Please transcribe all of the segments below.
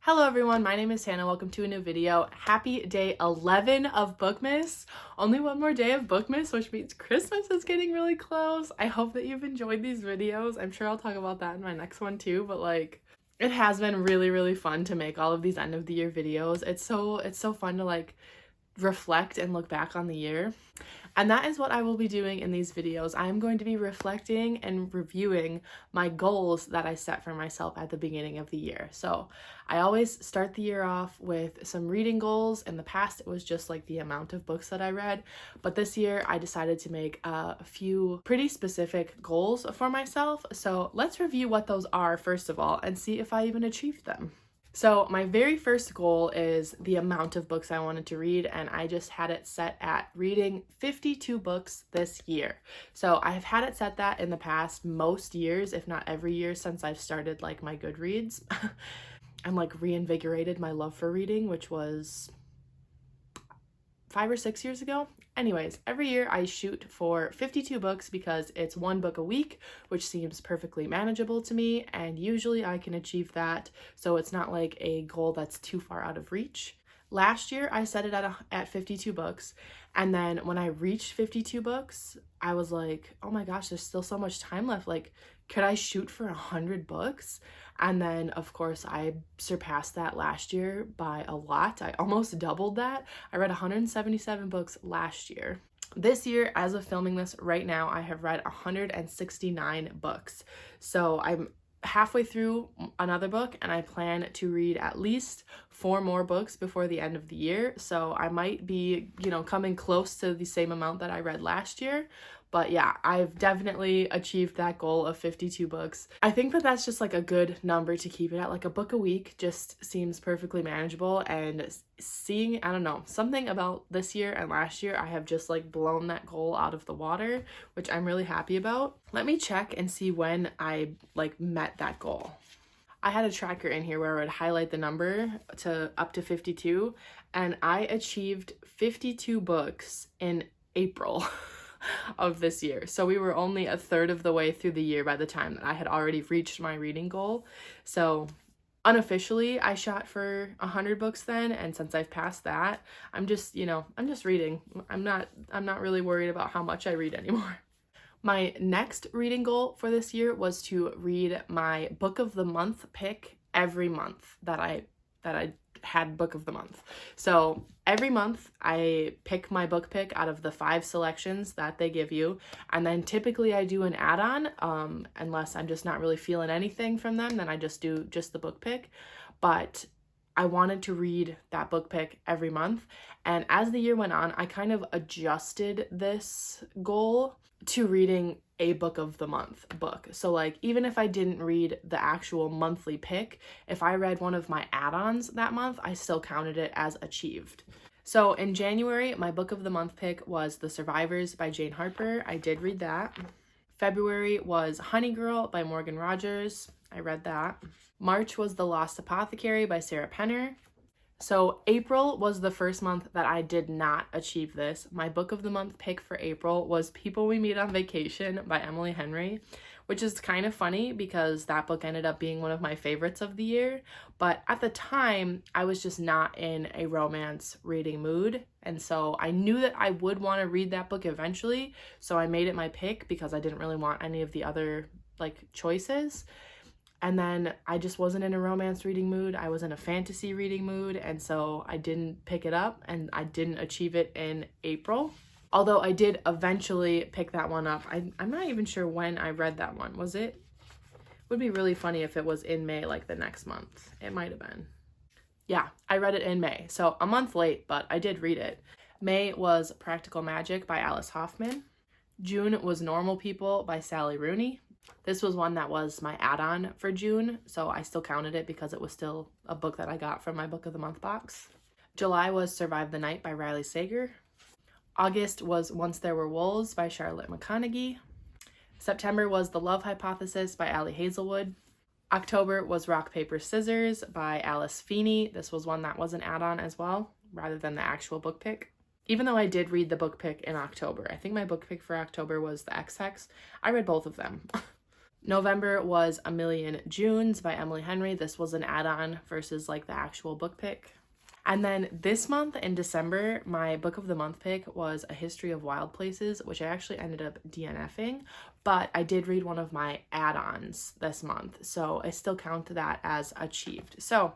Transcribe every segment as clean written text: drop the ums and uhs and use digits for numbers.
Hello everyone, my name is Hannah. Welcome to a new video. Happy day 11 of Bookmas. Only one more day of Bookmas, which means Christmas is getting really close. I hope that you've enjoyed these videos. I'm sure I'll talk about that in my next one too, but it has been really fun to make all of these end of the year videos. It's so fun to reflect and look back on the year. And that is what I will be doing in these videos. I am going to be reflecting and reviewing my goals that I set for myself at the beginning of the year. So I always start the year off with some reading goals. In the past, it was just like the amount of books that I read. But this year, I decided to make a few pretty specific goals for myself. So let's review what those are first of all and see if I even achieved them. So my very first goal is the amount of books I wanted to read, and I just had it set at reading 52 books this year. So I've had it set that in the past most years, if not every year since I've started my Goodreads and reinvigorated my love for reading, which was 5 or 6 years ago. Anyways, every year I shoot for 52 books because it's one book a week, which seems perfectly manageable to me, and usually I can achieve that, so it's not like a goal that's too far out of reach. Last year I set it at 52 books, and then when I reached 52 books, I was like, oh my gosh, there's still so much time left. Could I shoot for 100 books? And then, of course, I surpassed that last year by a lot. I almost doubled that. I read 177 books last year. This year, as of filming this right now, I have read 169 books. So I'm halfway through another book, and I plan to read at least 4 more books before the end of the year. So I might be, coming close to the same amount that I read last year. But yeah, I've definitely achieved that goal of 52 books. I think that that's just a good number to keep it at. A book a week just seems perfectly manageable, and seeing, I don't know, something about this year and last year, I have just blown that goal out of the water, which I'm really happy about. Let me check and see when I met that goal. I had a tracker in here where I would highlight the number to up to 52, and I achieved 52 books in April of this year. So we were only a third of the way through the year by the time that I had already reached my reading goal. So unofficially, I shot for 100 books then, and since I've passed that, I'm just reading. I'm not really worried about how much I read anymore. My next reading goal for this year was to read my book of the month pick every month that I had book of the month. So every month I pick my book pick out of the 5 selections that they give you, and then typically I do an add-on unless I'm just not really feeling anything from them, then I just do the book pick. But I wanted to read that book pick every month, and as the year went on, I kind of adjusted this goal to reading a book of the month book. So even if I didn't read the actual monthly pick, if I read one of my add-ons that month, I still counted it as achieved. So in January, my book of the month pick was The Survivors by Jane Harper. I did read that. February was Honey Girl by Morgan Rogers. I read that. March was The Lost Apothecary by Sarah Penner. So April was the first month that I did not achieve this. My book of the month pick for April was People We Meet on Vacation by Emily Henry, which is kind of funny because that book ended up being one of my favorites of the year. But at the time, I was just not in a romance reading mood. And so I knew that I would want to read that book eventually. So I made it my pick because I didn't really want any of the other choices. And then I just wasn't in a romance reading mood. I was in a fantasy reading mood, and so I didn't pick it up, and I didn't achieve it in April. Although I did eventually pick that one up. I'm not even sure when I read that one. Was it? Would be really funny if it was in May, the next month. It might have been. Yeah, I read it in May. So a month late, but I did read it. May was Practical Magic by Alice Hoffman. June was Normal People by Sally Rooney. This was one that was my add-on for June, so I still counted it because it was still a book that I got from my book of the month box. July was Survive the Night by Riley Sager. August was Once There Were Wolves by Charlotte McConaughey. September was The Love Hypothesis by Ali Hazelwood. October was Rock, Paper, Scissors by Alice Feeney. This was one that was an add-on as well, rather than the actual book pick. Even though I did read the book pick in October, I think my book pick for October was The XX. I read both of them. November was A Million Junes by Emily Henry. This was an add-on versus like the actual book pick. And then this month in December, my book of the month pick was A History of Wild Places, which I actually ended up DNFing, but I did read one of my add-ons this month, so I still count that as achieved. So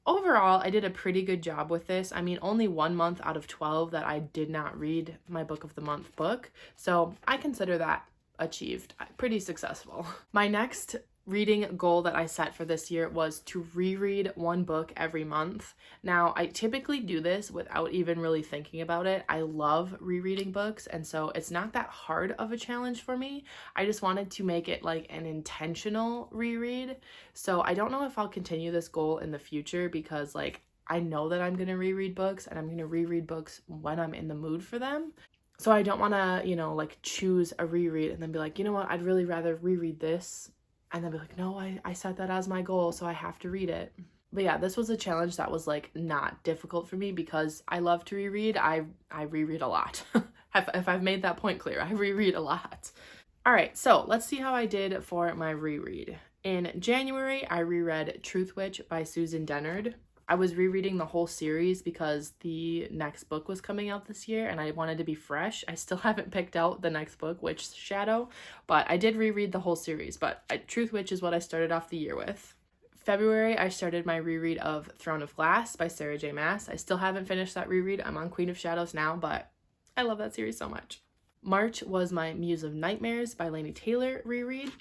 overall, I did a pretty good job with this. I mean, only 1 month out of 12 that I did not read my book of the month book, so I consider that achieved. Pretty successful. My next reading goal that I set for this year was to reread one book every month. Now, I typically do this without even really thinking about it. I love rereading books, and so it's not that hard of a challenge for me. I just wanted to make it like an intentional reread. So I don't know if I'll continue this goal in the future because like I know that I'm going to reread books, and I'm going to reread books when I'm in the mood for them. So I don't want to, you know, like choose a reread and then be like, you know what, I'd really rather reread this. And then be like, no, I set that as my goal, so I have to read it. But yeah, this was a challenge that was like not difficult for me because I love to reread. I reread a lot. If I've made that point clear, I reread a lot. All right, so let's see how I did for my reread. In January, I reread Truth Witch by Susan Dennard. I was rereading the whole series because the next book was coming out this year and I wanted to be fresh. I still haven't picked out the next book, Witch Shadow, but I did reread the whole series. But Truth Witch is what I started off the year with. February, I started my reread of Throne of Glass by Sarah J. Maas. I still haven't finished that reread. I'm on Queen of Shadows now, but I love that series so much. March was my Muse of Nightmares by Laini Taylor reread.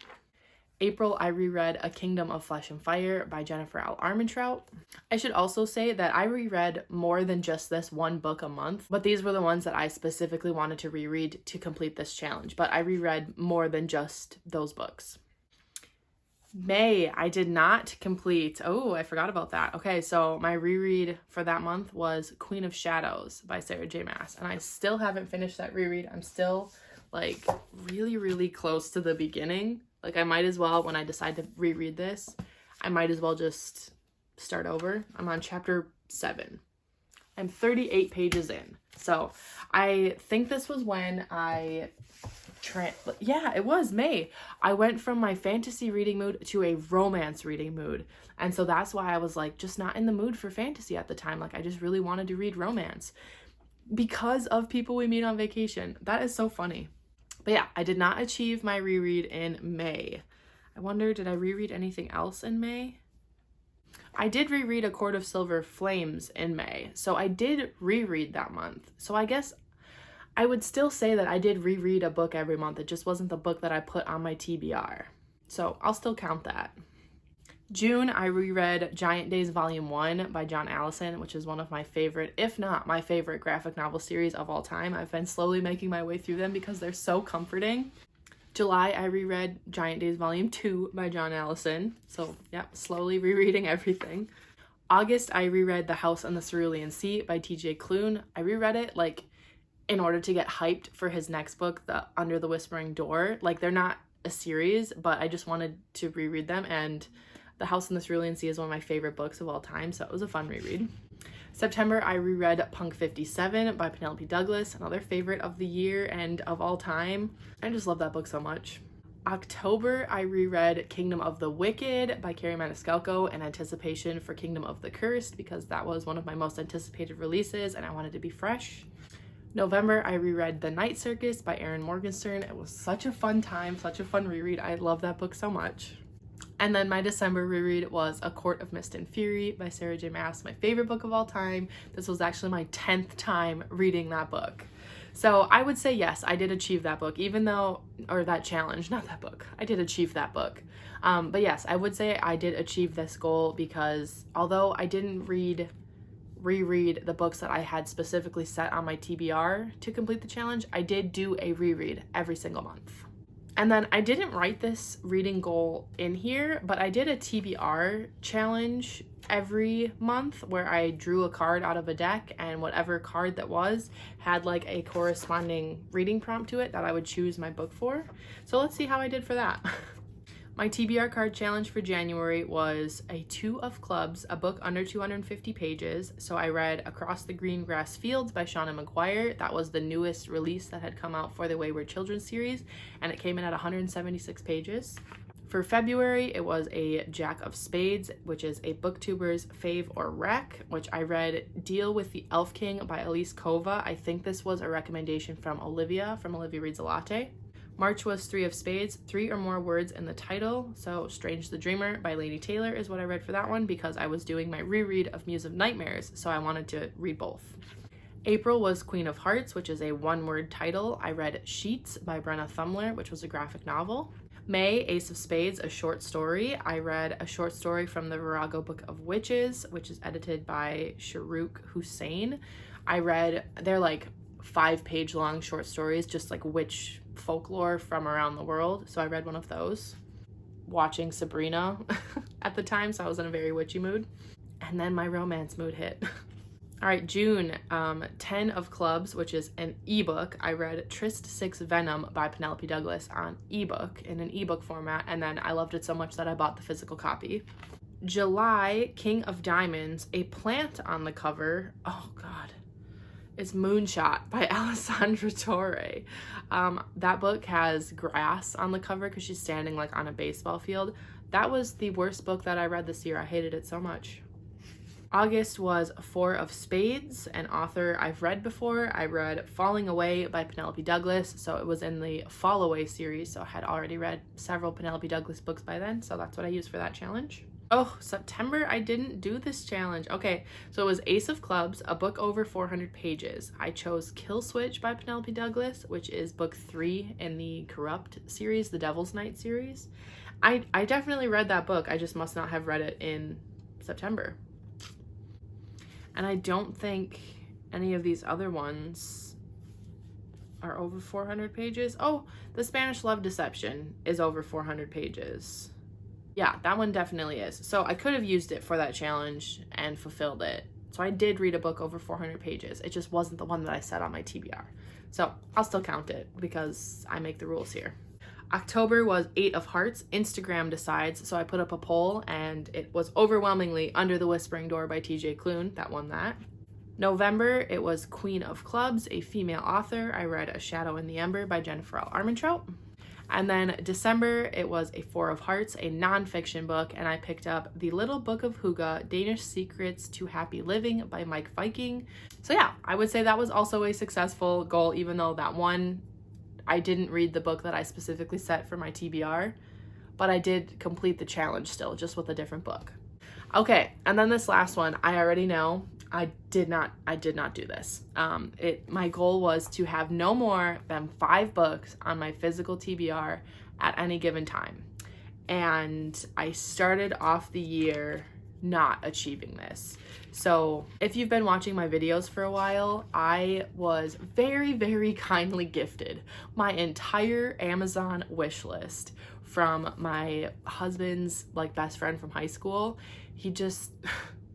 April, I reread A Kingdom of Flesh and Fire by Jennifer L. Armentrout. I should also say that I reread more than just this one book a month, but these were the ones that I specifically wanted to reread to complete this challenge, but I reread more than just those books. May, I did not complete. Oh, I forgot about that. Okay, so my reread for that month was Queen of Shadows by Sarah J. Maas, and I still haven't finished that reread. I'm still like really, really close to the beginning. Like I might as well, when I decide to reread this, I might as well just start over. I'm on chapter 7. I'm 38 pages in. So I think this was when yeah, it was May. I went from my fantasy reading mood to a romance reading mood. And so that's why I was like just not in the mood for fantasy at the time. Like I just really wanted to read romance because of People We Meet on Vacation. That is so funny. But yeah, I did not achieve my reread in May. I wonder, did I reread anything else in May? I did reread A Court of Silver Flames in May, so I did reread that month. So I guess I would still say that I did reread a book every month. It just wasn't the book that I put on my TBR. So I'll still count that. June, I reread Giant Days Volume 1 by John Allison, which is one of my favorite, if not my favorite graphic novel series of all time. I've been slowly making my way through them because they're so comforting. July, I reread Giant Days Volume 2 by John Allison. So, yeah, slowly rereading everything. August, I reread The House on the Cerulean Sea by TJ Klune. I reread it, like, in order to get hyped for his next book, The Under the Whispering Door. Like, they're not a series, but I just wanted to reread them, and The House on the Cerulean Sea is one of my favorite books of all time, so it was a fun reread. September, I reread Punk 57 by Penelope Douglas, another favorite of the year and of all time. I just love that book so much. October, I reread Kingdom of the Wicked by Carrie Maniscalco in anticipation for Kingdom of the Cursed because that was one of my most anticipated releases and I wanted to be fresh. November, I reread The Night Circus by Erin Morgenstern. It was such a fun time, such a fun reread. I love that book so much. And then my December reread was A Court of Mist and Fury by Sarah J. Maas, my favorite book of all time. This was actually my 10th time reading that book. So I would say yes, I did achieve that book, even though, or that challenge, not that book. I did achieve that book. But yes, I would say I did achieve this goal because although I didn't reread the books that I had specifically set on my TBR to complete the challenge, I did do a reread every single month. And then I didn't write this reading goal in here, but I did a TBR challenge every month where I drew a card out of a deck and whatever card that was had like a corresponding reading prompt to it that I would choose my book for. So let's see how I did for that. My TBR card challenge for January was a 2 of Clubs, a book under 250 pages. So I read Across the Green Grass Fields by Shauna McGuire. That was the newest release that had come out for the Wayward Children series, and it came in at 176 pages. For February, it was a Jack of Spades, which is a booktuber's fave or rec, which I read Deal with the Elf King by Elise Kova. I think this was a recommendation from Olivia Reads a Latte. March was Three of Spades, 3 or more words in the title. So Strange the Dreamer by Laini Taylor is what I read for that one because I was doing my reread of Muse of Nightmares, so I wanted to read both. April was Queen of Hearts, which is a one-word title. I read Sheets by Brenna Thumler, which was a graphic novel. May, Ace of Spades, a short story. I read a short story from the Virago Book of Witches, which is edited by Shahrukh Hussain. They're like 5-page long short stories, just like witch folklore from around the world. So I read one of those, watching Sabrina at the time, so I was in a very witchy mood. And then my romance mood hit. All right, June, 10 of Clubs, which is an ebook. I read Tryst 6 Venom by Penelope Douglas on ebook, in an ebook format, and then I loved it so much that I bought the physical copy. July, King of Diamonds, a plant on the cover. Oh God, it's Moonshot by Alessandra Torre. That book has grass on the cover because she's standing like on a baseball field. That was the worst book that I read this year. I hated it so much. August was Four of Spades, an author I've read before. I read Falling Away by Penelope Douglas, so it was in the Fall Away series, so I had already read several Penelope Douglas books by then, so that's what I used for that challenge. Oh, September, I didn't do this challenge. Okay, so it was Ace of Clubs, a book over 400 pages. I chose Kill Switch by Penelope Douglas, which is book 3 in the Corrupt series, the Devil's Night series. I definitely read that book, I just must not have read it in September. And I don't think any of these other ones are over 400 pages. Oh, The Spanish Love Deception is over 400 pages. Yeah, that one definitely is. So I could have used it for that challenge and fulfilled it. So I did read a book over 400 pages. It just wasn't the one that I set on my TBR. So I'll still count it because I make the rules here. October was 8 of Hearts, Instagram Decides, so I put up a poll and it was overwhelmingly Under the Whispering Door by TJ Klune, that won that. November, it was Queen of Clubs, a female author. I read A Shadow in the Ember by Jennifer L. Armentrout. And then December, it was a Four of Hearts, a non-fiction book, and I picked up The Little Book of Huga, Danish Secrets to Happy Living by Mike Viking. So yeah, I would say that was also a successful goal, even though that one, I didn't read the book that I specifically set for my TBR, but I did complete the challenge still, just with a different book. Okay, and then this last one, I already know I did not do this. My goal was to have no more than 5 books on my physical TBR at any given time. And I started off the year not achieving this. So if you've been watching my videos for a while, I was very, very kindly gifted my entire Amazon wish list from my husband's best friend from high school. He just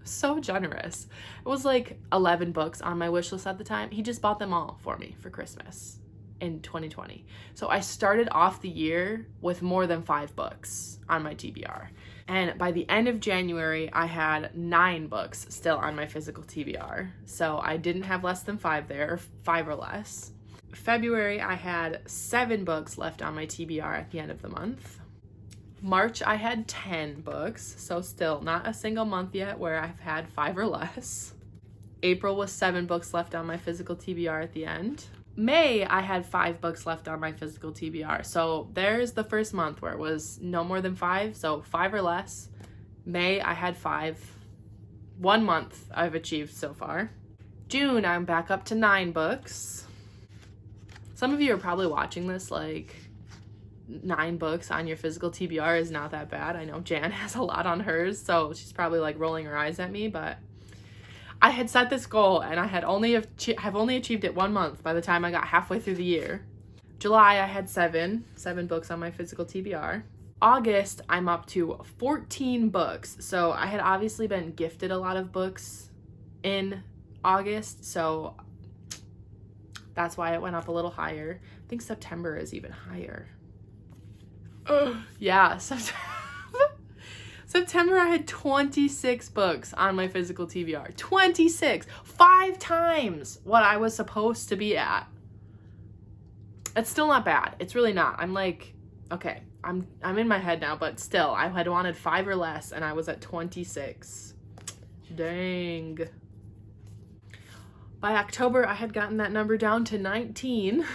so generous. It was like 11 books on my wish list at the time. He just bought them all for me for Christmas in 2020. So I started off the year with more than 5 books on my TBR. And by the end of January, I had 9 books still on my physical TBR. So I didn't have less than 5 there, or 5 or less. February, I had 7 books left on my TBR at the end of the month. March, I had 10 books, so still not a single month yet where I've had 5 or less. April was 7 books left on my physical TBR at the end. May, I had 5 books left on my physical TBR. So there's the first month where it was no more than 5, so 5 or less. May, I had 5. 1 month I've achieved so far. June, I'm back up to 9 books. Some of you are probably watching this 9 books on your physical TBR is not that bad. I know Jan has a lot on hers, so she's probably rolling her eyes at me, but I had set this goal and I had only achieved it 1 month by the time I got halfway through the year. July, I had 7 books on my physical TBR. August, I'm up to 14 books. So I had obviously been gifted a lot of books in August, so that's why it went up a little higher. I think September is even higher. Yeah, September I had 26 books on my physical TBR. 26! 5 times what I was supposed to be at. It's still not bad. It's really not. I'm okay. I'm in my head now, but still, I had wanted 5 or less, and I was at 26. Dang. By October, I had gotten that number down to 19.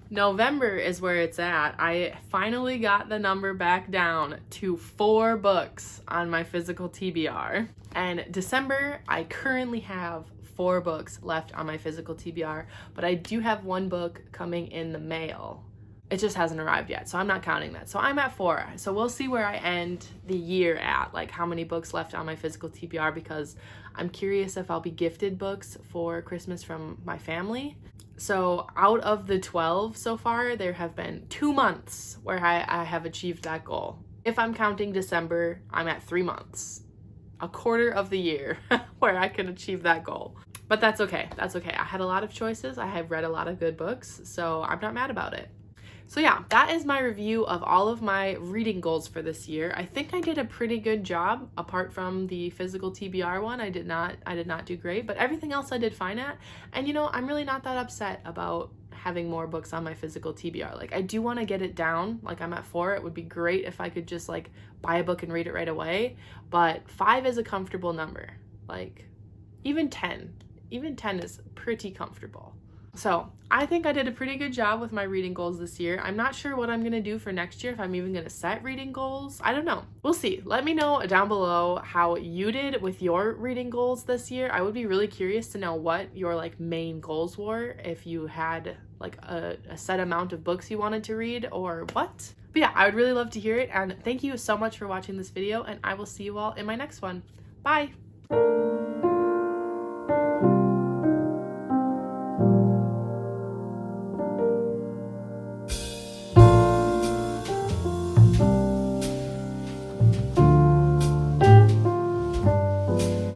November is where it's at. I finally got the number back down to 4 books on my physical TBR. And December, I currently have 4 books left on my physical TBR, but I do have 1 book coming in the mail. It just hasn't arrived yet, so I'm not counting that. So I'm at 4. So we'll see where I end the year at, like how many books left on my physical TBR, because I'm curious if I'll be gifted books for Christmas from my family. So out of the 12 so far, there have been 2 months where I have achieved that goal. If I'm counting December, I'm at 3 months. A quarter of the year where I can achieve that goal. But that's okay. That's okay. I had a lot of choices. I have read a lot of good books, so I'm not mad about it. So yeah, that is my review of all of my reading goals for this year. I think I did a pretty good job, apart from the physical TBR one. I did not do great, but everything else I did fine at. And you know, I'm really not that upset about having more books on my physical TBR. Like, I do want to get it down. Like, I'm at 4. It would be great if I could just like buy a book and read it right away. But 5 is a comfortable number. Like, even 10 is pretty comfortable. So I think I did a pretty good job with my reading goals this year. I'm not sure what I'm going to do for next year, if I'm even going to set reading goals. I don't know. We'll see. Let me know down below how you did with your reading goals this year. I would be really curious to know what your like main goals were, if you had like a set amount of books you wanted to read or what. But yeah, I would really love to hear it. And thank you so much for watching this video, and I will see you all in my next one. Bye!